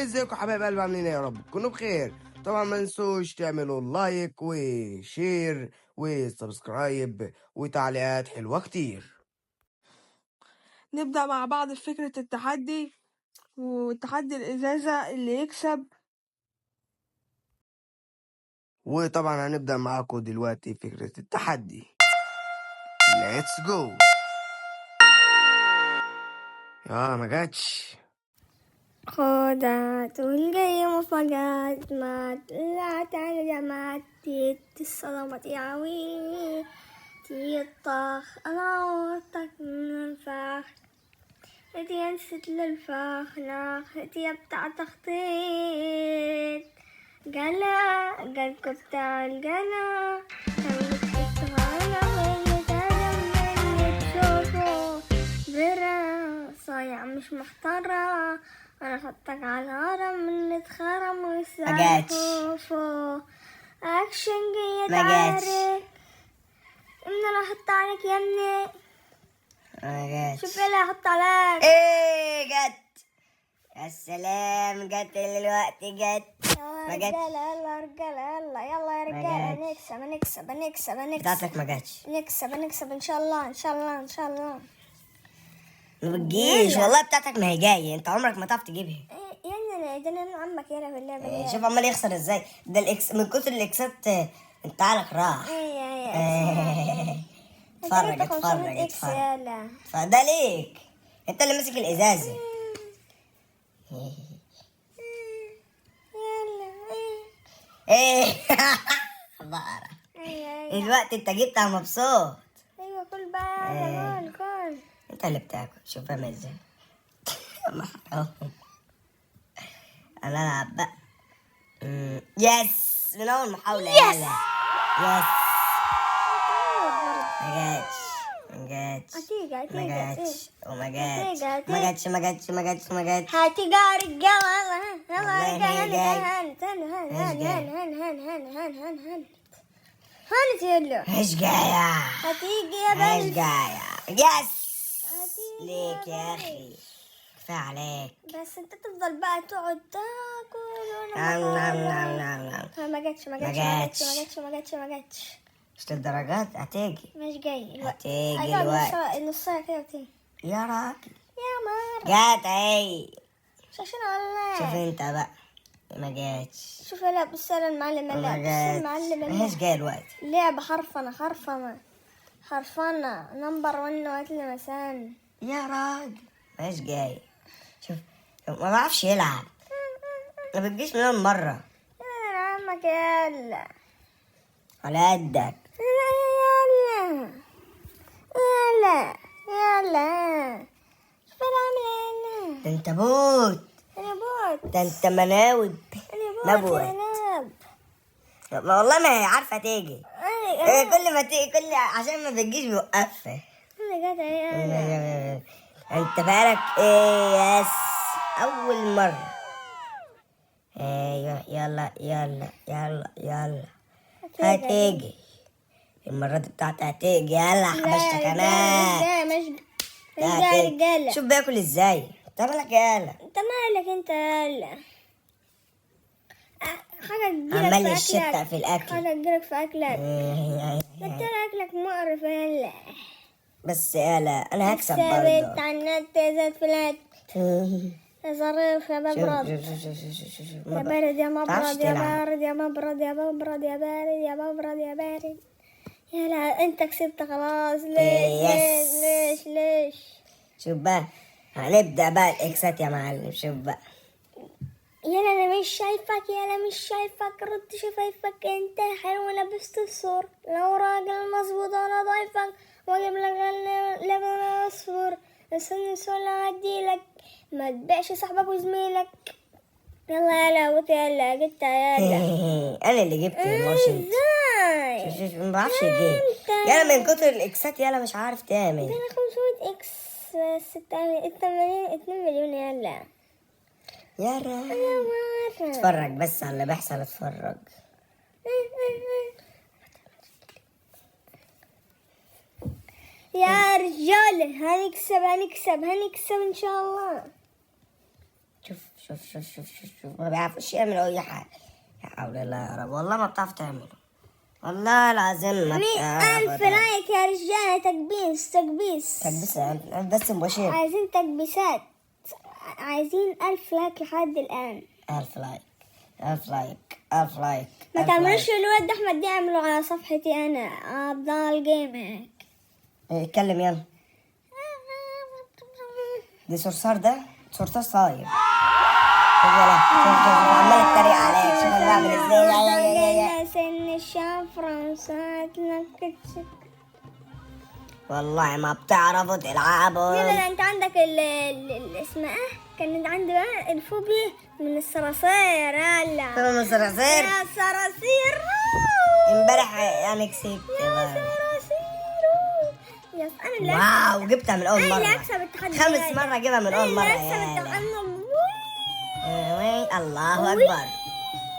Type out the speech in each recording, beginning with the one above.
ازيكم حبايب قلبي، عاملين ايه؟ يا رب تكونوا بخير. طبعا ما تنسوش تعملوا لايك وشير وسبسكرايب وتعليقات حلوة كتير. نبدأ مع بعض في فكرة التحدي، والتحدي الإزازة اللي يكسب. وطبعا هنبدأ معاكم دلوقتي فكرة التحدي. ليتس جو. ما جاتش. خدعت والجاي مفاجآت ما طلعت على جامعة الصدمة يعوي الطخ أنا عوضتك من الفخ هدي نسيت للفخ ناخ هدي بتاع تخطيط قلا قلبك بتاع القلا صايع مش محترة انا احطك على الهرم من اتخرم ويسافو اكشن جيد عارف ان انا احط عليك يا ابني. شوف ايه اللي هحط عليك. ايه جت يا سلام، جت دلوقتي جت. ما جاتش. يلا رجالة يلا يا رجالة نكسب بتاعتك ما جاتش. نكسب ان شاء الله. ما بتجيش والله، بتاعتك ما هي جايه، انت عمرك ما تعرف تجيبها. يعني ده انا عمك يلا في اللعبة. شوف عمال يخسر ازاي، ده الاكس من كتر الاكسات انت عقلك راح. اتفرج فده ليك، انت اللي ماسك الازازه. ايه بقرة. الوقت انت جبتها مبسوط. ايوه كل بقى كل انت اللي بتاكل. شوف فاهم ازاي. انا العب بقى. يس من اول محاولة. يس ما جاتش. هاتي جارك يلا ايش جاية؟ هتيجي يا بنت. ايش جاية؟ يس ليك يا اخي، كفاية عليك. بس انت تفضل بقى تقعد تاكل ما جاتش. مش للدرجات، هتيجي مش جاي الوقت. نصها كده وتيجي يا راجل. يا مار جات اهي. مش عشان والله. شوف انت بقى ما جاتش. شوف لا بص المعلم ما جاتش. ايش جاي الوقت؟ لعبة حرفنة نمبر 1 وقتل مسان. يا راجل ايش جاي؟ شوف ما بعرفش يلعب، ما بتجيش من أول مرة. عمك يلا على قدك. يلا شوف العمل. ده انت بوت. انا بوت. ده انت مناوب. نبوت. ما والله ما هي عارفة تيجي. كل ما تيجي عشان ما بتجيش بوقفها. انت بالك ايه؟ يس اول مرة. ايوه يلا هتيجي المرة دي بتاعتها. هتيجي يلا حبشتك انا. رجالة شوف بياكل ازاي. انت مالك يلا؟ انت مالك انت يلا. حاجة عمال يشتق في الاكل. حاجة تجيلك في اكلك. انت اكلك مقرف يلا. بس يلا انا هكسب برضه. ثابت على النت زاد فلات. يا ظريف يا ببرد. يا بارد يا مبرد يا بارد. يلا انت كسبت خلاص. ليش شوف بقى هنبدأ بقى الاكسات يا معلم. شوف بقى يلا انا مش شايفك رد شفايفك. انت حلو لبست الصور لو راجل مظبوط انا ضايفك واجيب لك لبن اصفر. استنى السؤال هديلك ما تبيعش صاحبك وزميلك. يلا وتيلا جبت يلا. انا اللي جبت المارشل. شوف ما بعرفش يجيب يلا من كتر الاكسات. يلا مش عارف تعمل. انا 500 اكس بس 2 مليون يلا. يا راجل اتفرج بس على اللي بيحصل. اتفرج يا رجال. هنكسب ان شاء الله. شوف شوف شوف شوف شوف شوف، ما بيعرفوش يعملوا اي حاجه. يا حول الله يا رب، والله ما بتعرف تعمله، والله العظيم ما بتعرف. 1000 لايك يا رجالة، تكبيس تكبيس تكبيس بس مباشر. عايزين تكبيسات، عايزين 1000 لايك لحد الآن. 1000 لايك 1000 لايك 1000 لايك. ما تعملوش الواد أحمد دي، اعملوا على صفحتي أنا أبطال جيمنج. اتكلم يلا. دي صرصار، ده صرصار صاير. شوف يلا، شوف عمال اتريق عليك، شوف انا بعمل ازاي. سن الشفرة وساعة لك. والله ما بتعرفوا تلعبوا. يلا انت عندك اسمها ايه؟ كانت عندي بقى الفوبيا من الصراصير. يلا من الصراصير. يا صراصير. امبارح يعني كسبت بقى. يس انا اللي واو، جبتها من اول انا اللي مرة. اكسب التحدي. 5 مرة اجيبها من اول مرة. انا اللي يا الله اكبر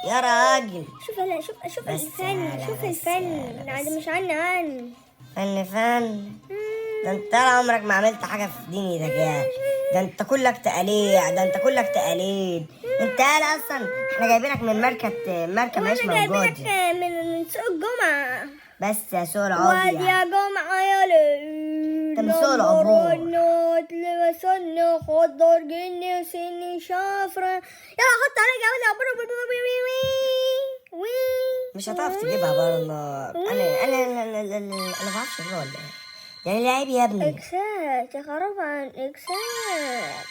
يا راجل. شوف بس الفن، يلا، شوف بس الفن. يلا، هذا بس. مش عن فن. ده انت عمرك ما عملت حاجة في ديني ذكاء. ده انت كلك تقاليع، ده انت كلك تقاليد. انت قال اصلا احنا جايبينك من مركب مش موجود. من سوق الجمعة. بس يا سور واد عودي يا جمعة يا ليل. تمثال عبور. النوت لوصلنا خضر جني وسني شافرة. يلا حط عليك أول وي. مش هتعرف تجيبها برضه. انا ما بعرفش اجيبها ولا ايه؟ يعني لعيب يا ابني. اكسات يا خراب عن اكسات.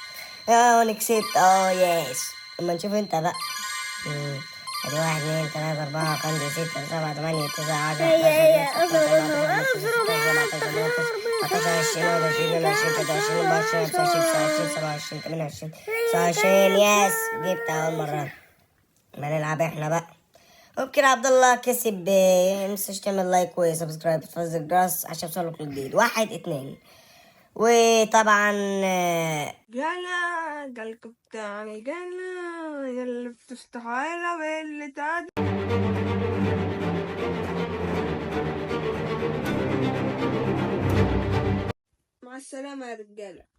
انا كسبت. يس. اما نشوف انت بقى. ادي 1 2 3 4 5 6 7 8 9 10 11 يس. جبت اول مرة. ما نلعب احنا بقى. وبكده عبد الله كسب. متنساش تعمل لايك وسبسكرايب وتفعل الجرس عشان يوصلك كل جديد. 1 2. وطبعا جلا جالكم بتاعي جلا يلا بتستحالة واللي تعد. مع السلامة يا رجالة.